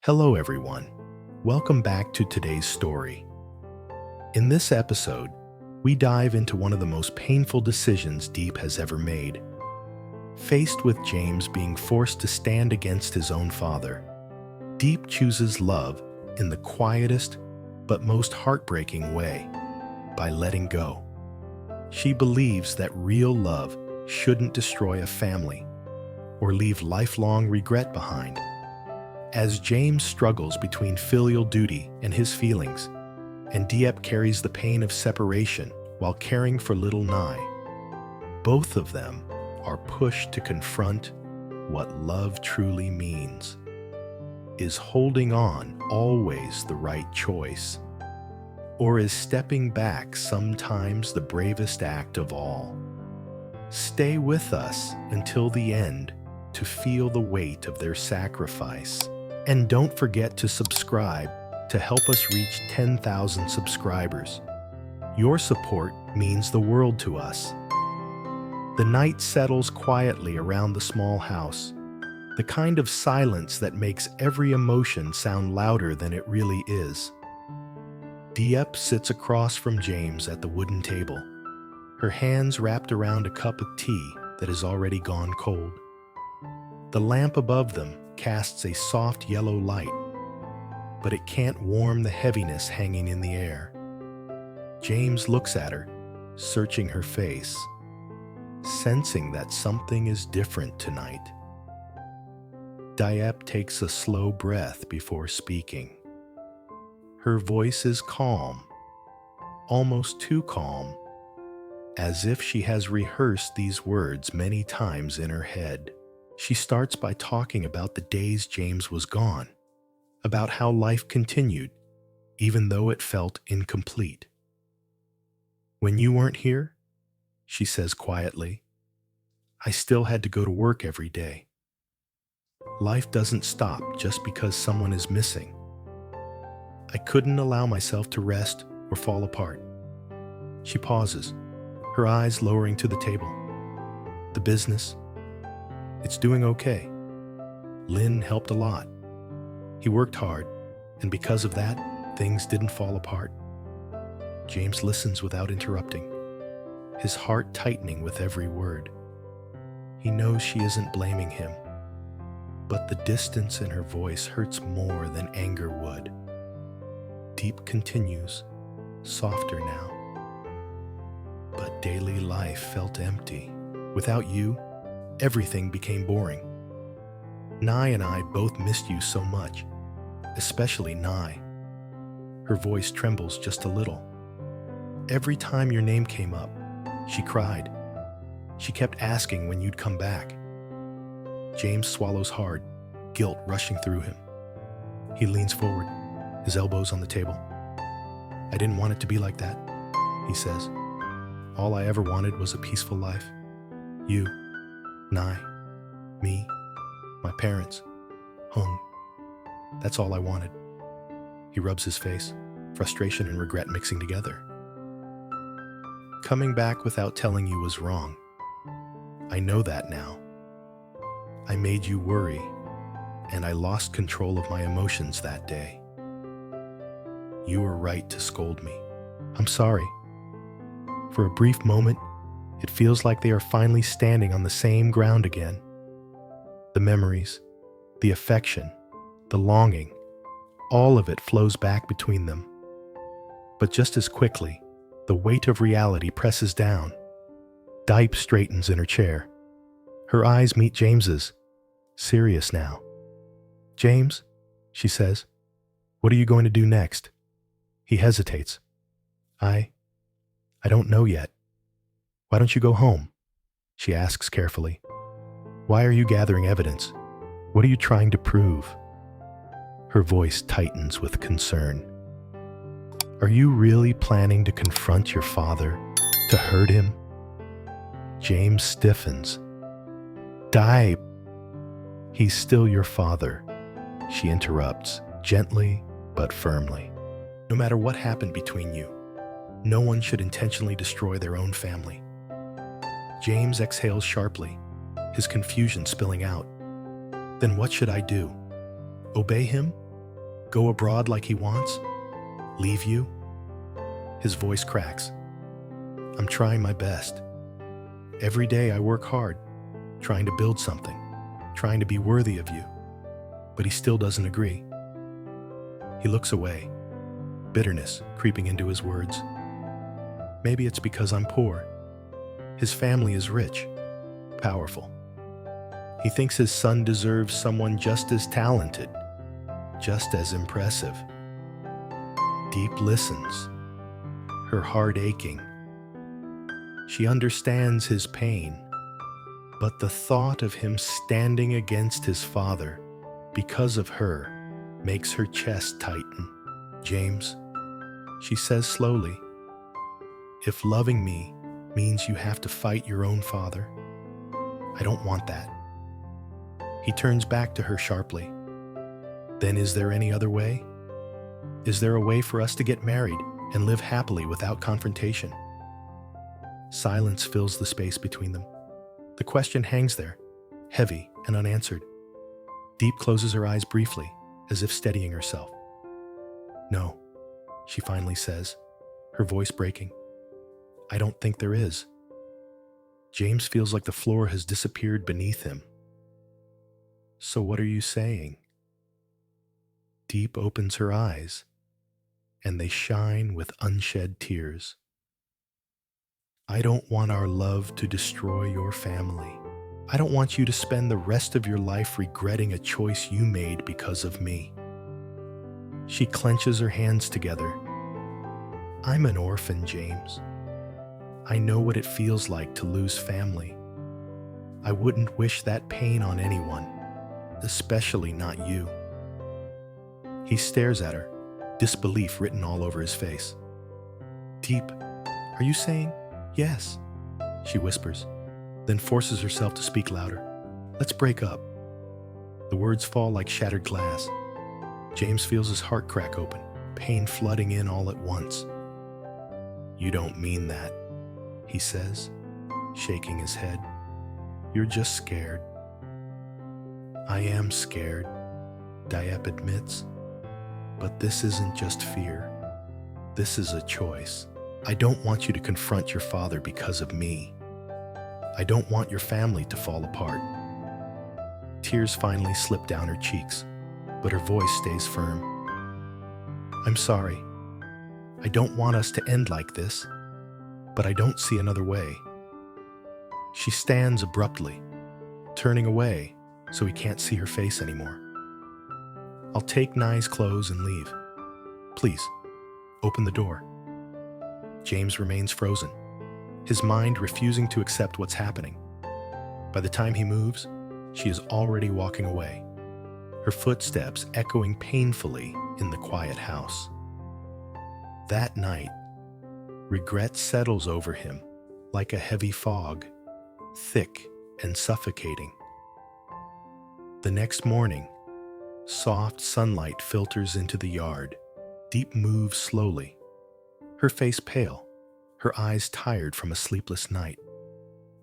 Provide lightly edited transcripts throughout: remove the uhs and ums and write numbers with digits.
Hello, everyone. Welcome back to today's story. In this episode, we dive into one of the most painful decisions Diep has ever made. Faced with James being forced to stand against his own father, Diep chooses love in the quietest but most heartbreaking way, by letting go. She believes that real love shouldn't destroy a family or leave lifelong regret behind. As James struggles between filial duty and his feelings, and Diep carries the pain of separation while caring for little Nye, both of them are pushed to confront what love truly means. Is holding on always the right choice? Or is stepping back sometimes the bravest act of all? Stay with us until the end to feel the weight of their sacrifice. And don't forget to subscribe to help us reach 10,000 subscribers. Your support means the world to us. The night settles quietly around the small house, the kind of silence that makes every emotion sound louder than it really is. Diep sits across from James at the wooden table, her hands wrapped around a cup of tea that has already gone cold. The lamp above them casts a soft yellow light, but it can't warm the heaviness hanging in the air. James looks at her, searching her face, sensing that something is different tonight. Diep takes a slow breath before speaking. Her voice is calm, almost too calm, as if she has rehearsed these words many times in her head. She starts by talking about the days James was gone, about how life continued, even though it felt incomplete. When you weren't here, she says quietly, I still had to go to work every day. Life doesn't stop just because someone is missing. I couldn't allow myself to rest or fall apart. She pauses, her eyes lowering to the table. The business, it's doing okay. Lynn helped a lot. He worked hard, and because of that, things didn't fall apart. James listens without interrupting, his heart tightening with every word. He knows she isn't blaming him, but the distance in her voice hurts more than anger would. Diep continues, softer now. But daily life felt empty. Without you, everything became boring. Nye and I both missed you so much, especially Nye. Her voice trembles just a little. Every time your name came up, she cried. She kept asking when you'd come back. James swallows hard, guilt rushing through him. He leans forward, his elbows on the table. I didn't want it to be like that, he says. All I ever wanted was a peaceful life. You, Nye, me, my parents, Hung. That's all I wanted. He rubs his face, frustration and regret mixing together. Coming back without telling you was wrong. I know that now. I made you worry, and I lost control of my emotions that day. You were right to scold me. I'm sorry. For a brief moment, it feels like they are finally standing on the same ground again. The memories, the affection, the longing, all of it flows back between them. But just as quickly, the weight of reality presses down. Diep straightens in her chair. Her eyes meet James's, serious now. James, she says, what are you going to do next? He hesitates. I don't know yet. Why don't you go home? She asks carefully. Why are you gathering evidence? What are you trying to prove? Her voice tightens with concern. Are you really planning to confront your father, to hurt him? James stiffens. Diep. He's still your father, she interrupts, gently but firmly. No matter what happened between you, no one should intentionally destroy their own family. James exhales sharply, his confusion spilling out. Then what should I do? Obey him Go abroad like he wants? Leave you? His voice cracks. I'm trying my best. Every day I work hard, trying to build something, trying to be worthy of you. But he still doesn't agree. He looks away, bitterness creeping into his words. Maybe it's because I'm poor. His family is rich, powerful. He thinks his son deserves someone just as talented, just as impressive. Diep listens, her heart aching. She understands his pain, but the thought of him standing against his father because of her makes her chest tighten. James, she says slowly, if loving me means you have to fight your own father, I don't want that. He turns back to her sharply. Then is there any other way? Is there a way for us to get married and live happily without confrontation? Silence fills the space between them. The question hangs there, heavy and unanswered. Diep closes her eyes briefly, as if steadying herself. No, she finally says, her voice breaking. I don't think there is. James feels like the floor has disappeared beneath him. So what are you saying? Diep opens her eyes, and they shine with unshed tears. I don't want our love to destroy your family. I don't want you to spend the rest of your life regretting a choice you made because of me. She clenches her hands together. I'm an orphan, James. I know what it feels like to lose family. I wouldn't wish that pain on anyone, especially not you. He stares at her, disbelief written all over his face. Diep, are you saying yes? She whispers, then forces herself to speak louder. Let's break up. The words fall like shattered glass. James feels his heart crack open, pain flooding in all at once. You don't mean that, he says, shaking his head. You're just scared. I am scared, Diep admits. But this isn't just fear. This is a choice. I don't want you to confront your father because of me. I don't want your family to fall apart. Tears finally slip down her cheeks, but her voice stays firm. I'm sorry. I don't want us to end like this, but I don't see another way. She stands abruptly, turning away so he can't see her face anymore. I'll take Nye's clothes and leave. Please, open the door. James remains frozen, his mind refusing to accept what's happening. By the time he moves, she is already walking away, her footsteps echoing painfully in the quiet house. That night, regret settles over him like a heavy fog, thick and suffocating. The next morning, soft sunlight filters into the yard. Diep moves slowly, her face pale, her eyes tired from a sleepless night.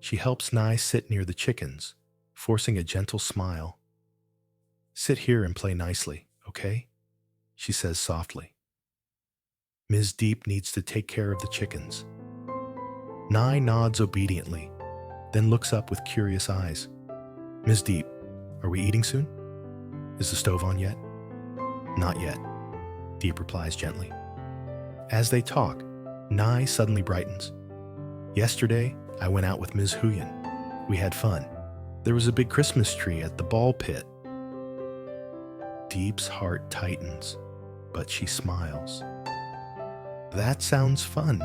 She helps Nye sit near the chickens, forcing a gentle smile. Sit here and play nicely, okay? She says softly. Ms. Diep needs to take care of the chickens. Nye nods obediently, then looks up with curious eyes. Ms. Diep, are we eating soon? Is the stove on yet? Not yet, Diep replies gently. As they talk, Nye suddenly brightens. Yesterday, I went out with Ms. Huyen. We had fun. There was a big Christmas tree at the ball pit. Diep's heart tightens, but she smiles. That sounds fun.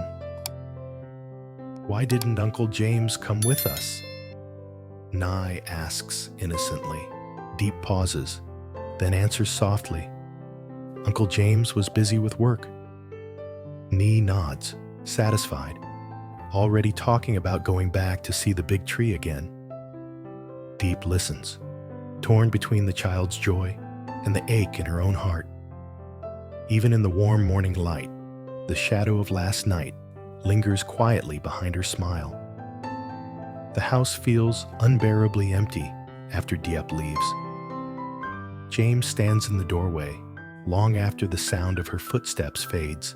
Why didn't Uncle James come with us? Nye asks innocently. Diep pauses, then answers softly. Uncle James was busy with work. Nye nods, satisfied, already talking about going back to see the big tree again. Diep listens, torn between the child's joy and the ache in her own heart. Even in the warm morning light, the shadow of last night lingers quietly behind her smile. The house feels unbearably empty after Diep leaves. James stands in the doorway, long after the sound of her footsteps fades,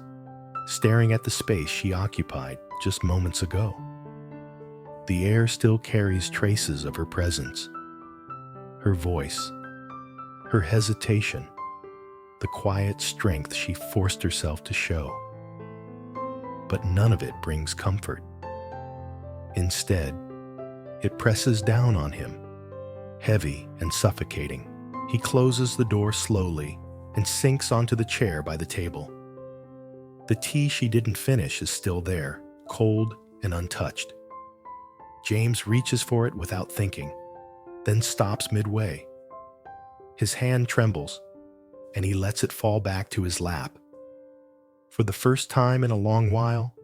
staring at the space she occupied just moments ago. The air still carries traces of her presence, her voice, her hesitation, the quiet strength she forced herself to show. But none of it brings comfort. Instead, it presses down on him, heavy and suffocating. He closes the door slowly and sinks onto the chair by the table. The tea she didn't finish is still there, cold and untouched. James reaches for it without thinking, then stops midway. His hand trembles, and he lets it fall back to his lap. For the first time in a long while,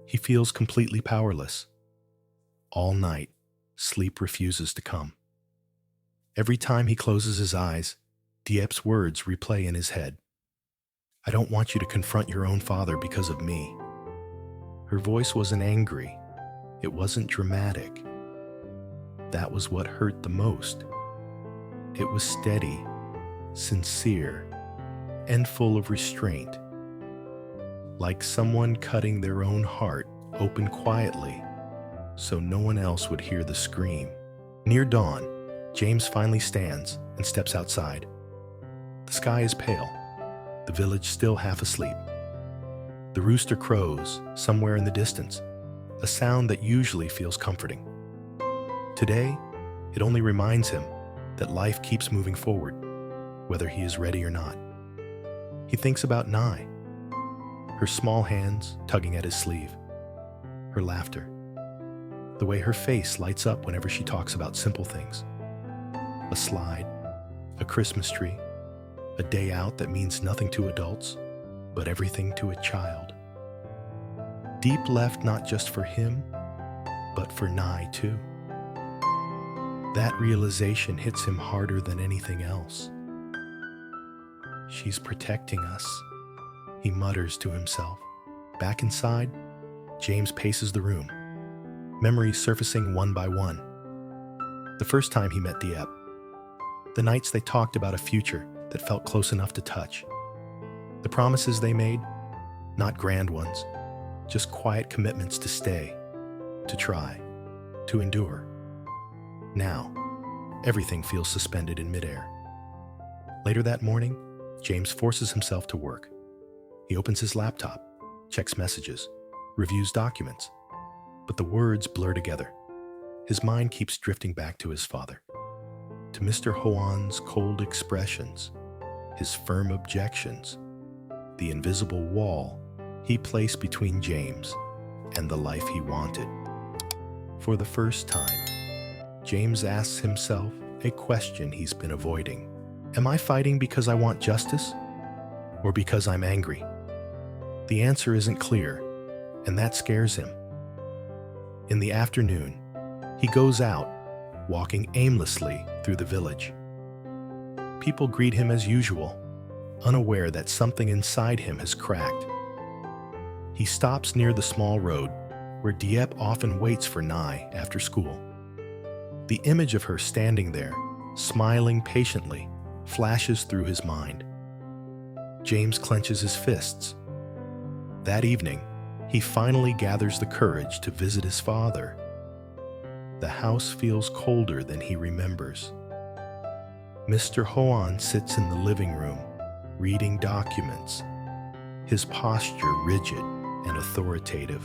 he feels completely powerless. All night, sleep refuses to come. Every time he closes his eyes, Diep's words replay in his head. "I don't want you to confront your own father because of me." Her voice wasn't angry. It wasn't dramatic. That was what hurt the most. It was steady, sincere, and full of restraint. Like someone cutting their own heart open quietly so no one else would hear the scream. Near dawn, James finally stands and steps outside. The sky is pale, the village still half asleep. The rooster crows somewhere in the distance, a sound that usually feels comforting. Today, it only reminds him that life keeps moving forward, whether he is ready or not. He thinks about Nai, her small hands tugging at his sleeve, her laughter, the way her face lights up whenever she talks about simple things. A slide, a Christmas tree, a day out that means nothing to adults, but everything to a child. Diep left not just for him, but for Nai too. That realization hits him harder than anything else. "She's protecting us," he mutters to himself. Back inside, James paces the room, memories surfacing one by one. The first time he met Diep, the nights they talked about a future that felt close enough to touch. The promises they made, not grand ones, just quiet commitments to stay, to try, to endure. Now, everything feels suspended in midair. Later that morning, James forces himself to work. He opens his laptop, checks messages, reviews documents, but the words blur together. His mind keeps drifting back to his father, to Mr. Hoan's cold expressions, his firm objections, the invisible wall he placed between James and the life he wanted. For the first time, James asks himself a question he's been avoiding. Am I fighting because I want justice, or because I'm angry? The answer isn't clear, and that scares him. In the afternoon, he goes out, walking aimlessly through the village. People greet him as usual, unaware that something inside him has cracked. He stops near the small road where Diep often waits for Nai after school. The image of her standing there, smiling patiently, flashes through his mind. James clenches his fists. That evening, he finally gathers the courage to visit his father. The house feels colder than he remembers. Mr. Hoan sits in the living room, reading documents, his posture rigid and authoritative.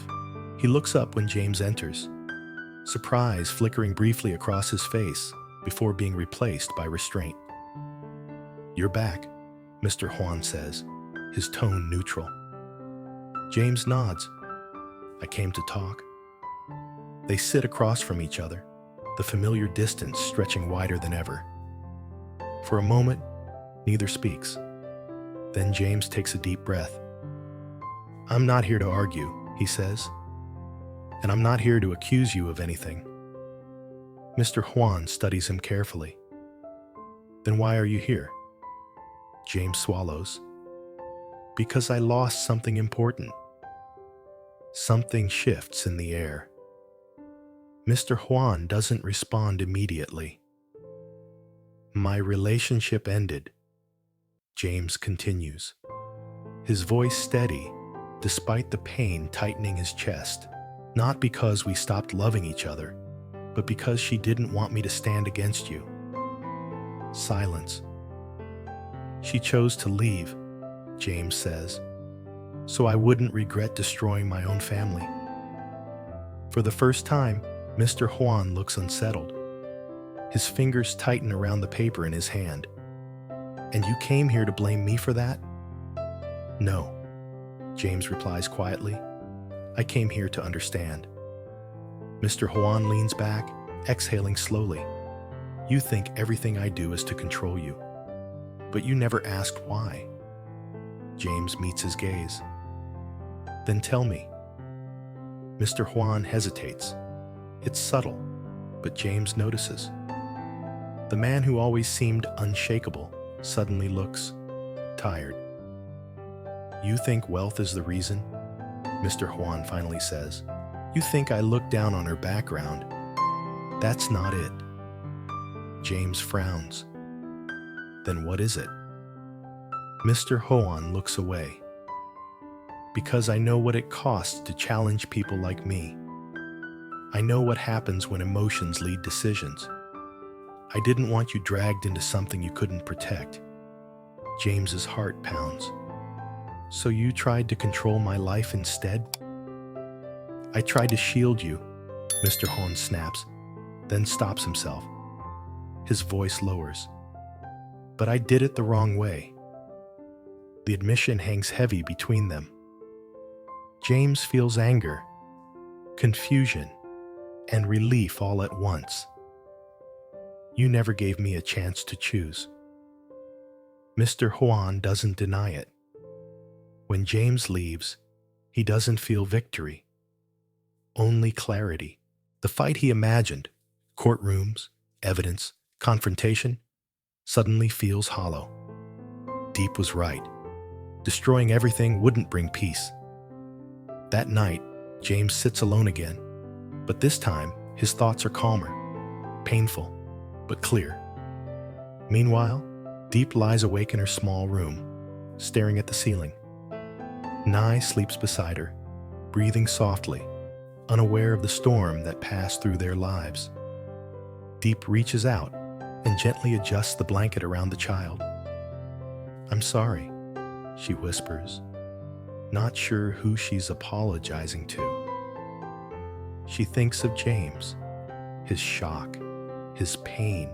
He looks up when James enters, surprise flickering briefly across his face before being replaced by restraint. "You're back," Mr. Hoan says, his tone neutral. James nods. "I came to talk." They sit across from each other, the familiar distance stretching wider than ever. For a moment, neither speaks. Then James takes a deep breath. "I'm not here to argue," he says, "and I'm not here to accuse you of anything." Mr. Hoan studies him carefully. "Then why are you here?" James swallows. "Because I lost something important." Something shifts in the air. Mr. Hoan doesn't respond immediately. "My relationship ended." James continues, his voice steady despite the pain tightening his chest, not because we stopped loving each other, but because she didn't want me to stand against you. Silence. She chose to leave, James says, so I wouldn't regret destroying my own family. For the first time, Mr. Juan looks unsettled. His fingers tighten around the paper in his hand. And you came here to blame me for that? No, James replies quietly. I came here to understand. Mr. Juan leans back, exhaling slowly. You think everything I do is to control you, but you never asked why. James meets his gaze. Then tell me. Mr. Juan hesitates. It's subtle, but James notices. The man who always seemed unshakable suddenly looks tired. You think wealth is the reason? Mr. Juan finally says. You think I look down on her background. That's not it. James frowns. Then what is it? Mr. Juan looks away. Because I know what it costs to challenge people like me. I know what happens when emotions lead decisions. I didn't want you dragged into something you couldn't protect. James's heart pounds. So you tried to control my life instead? I tried to shield you, Mr. Juan snaps, then stops himself. His voice lowers. But I did it the wrong way. The admission hangs heavy between them. James feels anger, confusion, and relief all at once. You never gave me a chance to choose. Mr. Juan doesn't deny it. When James leaves, he doesn't feel victory, only clarity. The fight he imagined, courtrooms, evidence, confrontation, suddenly feels hollow. Diep was right. Destroying everything wouldn't bring peace. That night, James sits alone again, but this time his thoughts are calmer, painful, but clear. Meanwhile, Diep lies awake in her small room, staring at the ceiling. Nai sleeps beside her, breathing softly, unaware of the storm that passed through their lives. Diep reaches out and gently adjusts the blanket around the child. I'm sorry, she whispers, not sure who she's apologizing to. She thinks of James, his shock, his pain,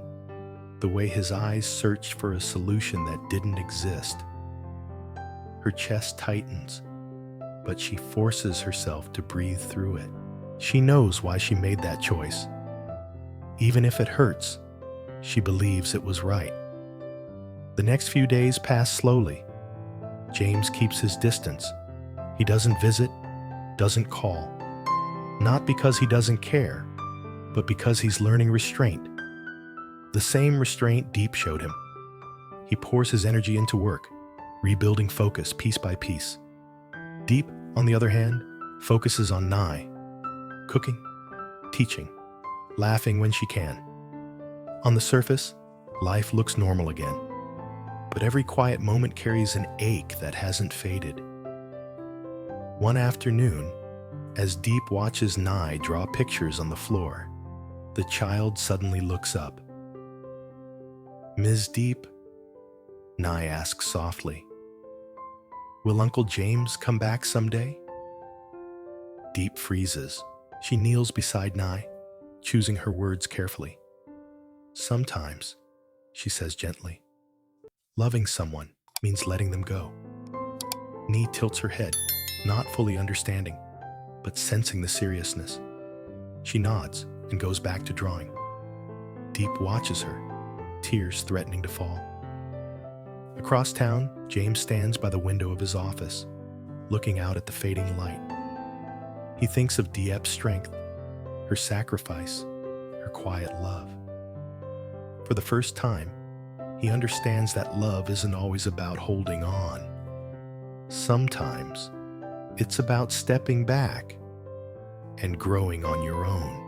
the way his eyes searched for a solution that didn't exist. Her chest tightens, but she forces herself to breathe through it. She knows why she made that choice. Even if it hurts, she believes it was right. The next few days pass slowly. James keeps his distance. He doesn't visit, doesn't call. Not because he doesn't care, but because he's learning restraint. The same restraint Diep showed him. He pours his energy into work, rebuilding focus piece by piece. Diep, on the other hand, focuses on Nai, cooking, teaching, laughing when she can. On the surface, life looks normal again, but every quiet moment carries an ache that hasn't faded. One afternoon, as Diep watches Nai draw pictures on the floor, the child suddenly looks up. Ms. Diep, Nai asks softly, will Uncle James come back someday? Diep freezes. She kneels beside Nai, choosing her words carefully. Sometimes, she says gently, loving someone means letting them go. Nai tilts her head, not fully understanding, but sensing the seriousness. She nods and goes back to drawing. Diep watches her, tears threatening to fall. Across town, James stands by the window of his office, looking out at the fading light. He thinks of Diep's strength, her sacrifice, her quiet love. For the first time, he understands that love isn't always about holding on. Sometimes, it's about stepping back and growing on your own.